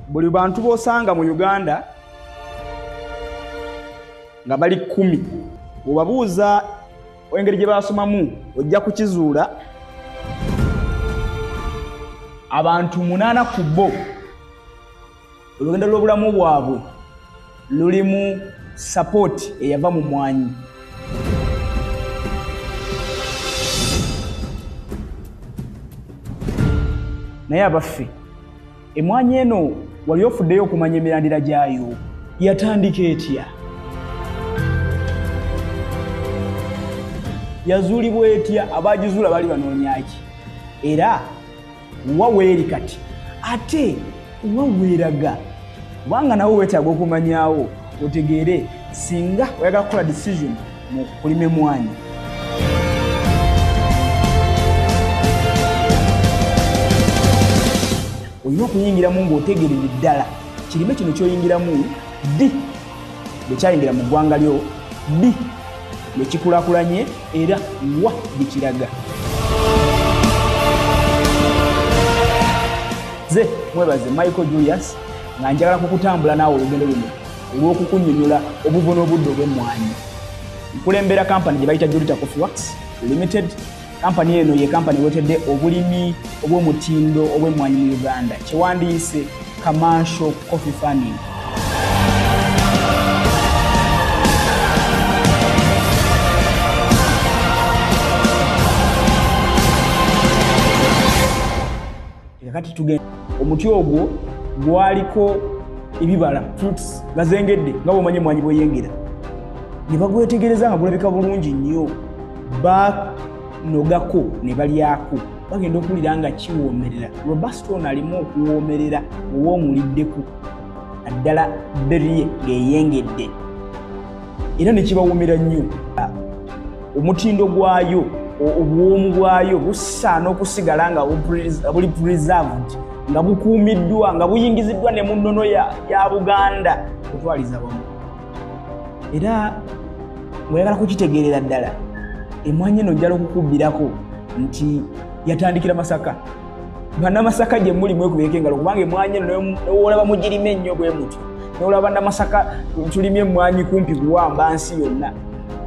buli bantu bosanga mu Uganda nga bali 10 obabuuza engeri gye basomamu ojja kukizuula abantu 8 ku bo olugendo lw'obulamu bwabwe lulimu support eyava mu mwanyi. Naye abaffe emwanyi eno wali ofuddeyo okumanya emirandira gyayo yatandika etya? Yazuulibwa etya? Abagizuula bali banoonyaki? Era wa weeri kati? Ate wa weeraga? Kubanga nawe weetaaga okumanyaawo otegeere singa oyagala kukola decision mu kulima emwanyi. Olina okuyingiramu ng'otegerera ddala kirime kino ky'oyingiramu ddi bwe kyayingira mu ggwanga lyo, ddi bwe kikulaakulanye era wa gye kiraga. Ze mwebaze Michael Julius nga njagala kukutambula naawe olugendo luno olw'okukunnyonnyola obuvo n'obudde obw'emmwanyi. Nkulembera kampani gye bayita Julita Coffee Works Limited. Kampani eno ye kampani eweetedde obulimi obw'omutindo obw'emmwanyi mu Uganda, kyewandiise commercial coffee farming. Kati tugenda omuti ogwo gwaliko ebibala fruits gazengedde nga bw'omanyi emmwanyi bw'eyengera. Ne bagwetegereza nga gulabika bulungi nnyo, banogako ne balyako bagenda okuwulira nga kiwoomerera. Robusta ono alimu okuwoomerera ow'omuliddeko naddala berry ye ng'eyengedde era ne kibawoomera nnyo. Omutindo gwayo obuwoomu bwayo busaana okusigala nga buli preserved, nga bukuumiddwa, nga buyingiziddwa ne mu nnono ya Buganda okutwaliza wamu. Era bw'oyagala kukitegeerera ddala emmwanyi eno njala okukubbirako nti yatandikira Masaka. Bannamasaka gye muli mwekubyeko engalo kubanga emmwanyi eno n'olaba mugirima ennyo bwe muti, n'olaba Bannamasaka tulimye emmwanyi kumpi kuwamba nsi yonna,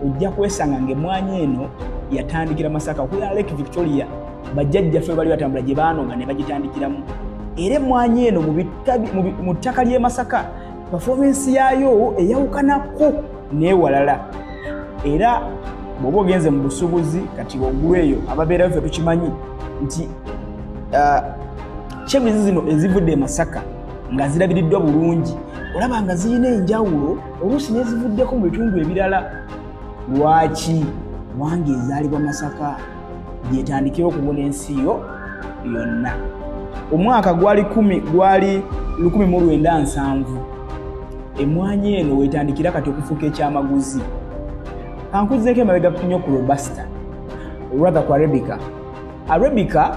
ojja kwesanga ng'emmwanyi eno yatandikira Masaka okulira Lake Victoria. Bajjajjaffe bali batambula gye baanoga ne bagitandikiramu. Era emmwanyi eno mu ttaka ly'e Masaka performance yaayo eyawukanako n'ewalala. Era bw'oba ogenze mu busubuzi kati waggulu eyo ababeerayo ffe tukimanyi nti cherries zino ezivudde e Masaka nga zirabiriddwa bulungi olaba nga zirina enjawulo oluusi n'ezivuddeko mu bitundu ebirala. Lwaki? Wange ezaalibwa Masaka gyetandikira okubona ensi yo yonna. Omwaka gwali 1970. Emmwanyi eno weetandikira kati okufuuka ekyamaguzi. Kankuzeeko emabega nnyo ku Robusta olwatha ku Arabica. Arabica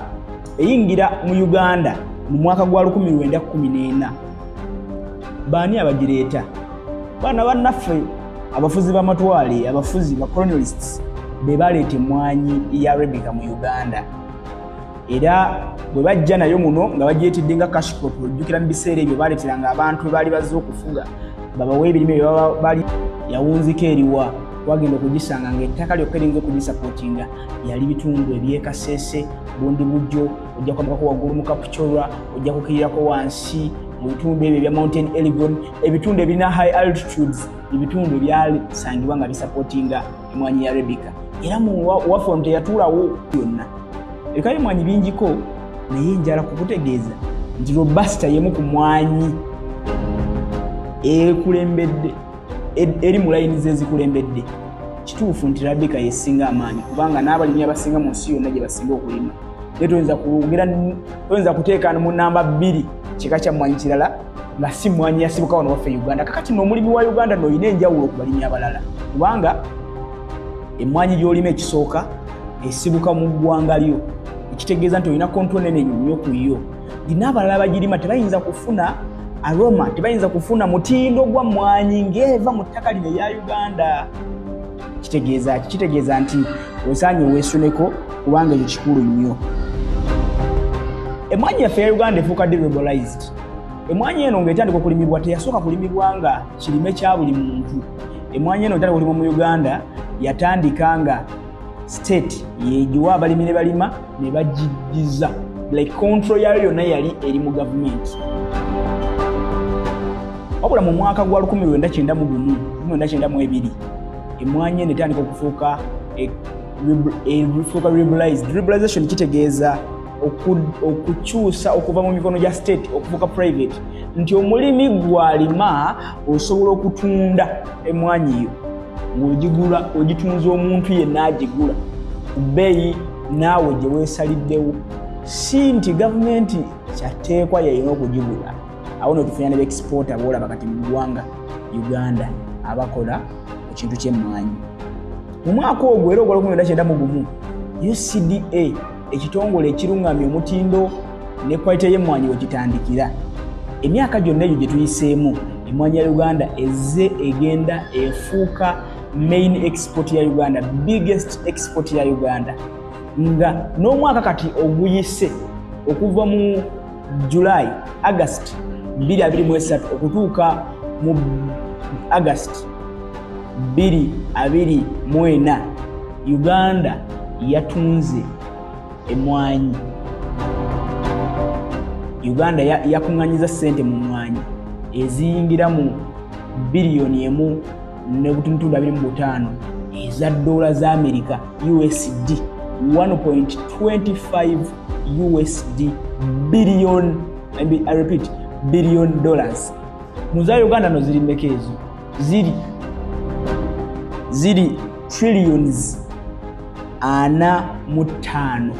eyingira mu Uganda mu mwaka gwa 1914. Baani abagireeta? Baana bannaffe abafuzi b'amatwale, abafuzi ba colonialists be baleeta emmwanyi ya Arabica mu Uganda. Era bwe bajja nayo muno nga bagyetidde nga cash crop, ojjukira mu biseera ebyo baleeteranga abantu bwe baali bazze okufuga babawa ebirime bye baba bali yawunzika eriwa. Wagenda okugisanga ng'ettaka lyokka erinza okugisapootinga yali bitundu ebyekasese, bundi bujjo, ojja kwambukako waggulu mu Kapchorwa, ojja kukirirako wansi mu bitundu ebyo ebya Mountain Elgon, ebitundu ebirina high altitudes, ebitundu ebyasangibwa nga bisapootinga emmwanyi ya Arabica. Era waffe ono teyatuulawo yonna. Ebika by'emmwanyi bingiko, naye njala kukutegeeza nti Robusta y'emu ku mmwanyi ekulembedde eri mu layini ze zikulembedde. Kituufu nti Arabica yesinga amaanyi kubanga n'abalimi abasinga mu nsi yonna gye basinga okulima. Toyinza kuteeka mu namba 2 kika kya mmwanyi kirala nga si mmwanyi yasibuka wano waffe Uganda. Kakati n'omulimi wa Uganda n'olina enjawulo ku balimi abalala kubanga emmwanyi gy'olima ekisooka esibuka mu ggwanga lyo, ekitegeeza nti olina kontrol nene nnyo ku yo. N'abalala bagirima tebayinza kufuna aroma, tebayinza kufuna mutindo gwa mmwanyi ng'eva mu ttaka lino ya Uganda. Kitegeeza nti osaanye weesuneko kubanga ekyo kikulu nnyo. Emmwanyi yaffe ya Uganda efuuka deregularized. Emmwanyi eno ng'etandika okulimibwa teyasooka kulimibwa nga kirime kya buli muntu. Emmwanyi eno etandika okulimwa mu Uganda yatandika nga state yegiwa abalimi ne balima ne bagiddiza, like control yayo yonna yali eri mu gavumenti. Wabula mu mwaka gwa 1992 emmwanyi eno etandika okufuuka liberalized. Liberalization kitegeeza okukyusa okuva mu mikono gya state okufuuka private, nti omulimi gwalima osobola okutunda emmwanyi eyo ng'ogigula, ogitunza omuntu yenna agigula ku bbeeyi naawe gye weesaliddewo, si nti gavumenti kyateekwa yayina okugigula. Awo no tufuna ne beexporter boolaba kati mu ggwanga Uganda abakola ku kintu ky'emmwanyi. Mu mwaka ogwo era ogwa 1991 UCDA ekitongole ekirungamya omutindo ne kwalite y'emmwanyi we kitandikira. Emyaka gyonna egyo gye tuyiseemu emmwanyi ya Uganda ezze egenda efuuka main export ya Uganda, biggest export ya Uganda, nga n'omwaka kati oguyise okuva mu July, August 2023 okutuuka mu August 2024 Uganda yatunze emmwanyi. Uganda yakunganyiza ssente mu mmwanyi eziyingira mu biliyoni emu ne butundu 25 eza dola za Amerika USD 1.25 USD billion, I repeat, billion dollars. Muza Uganda no ziri mekezo ziri trillions 45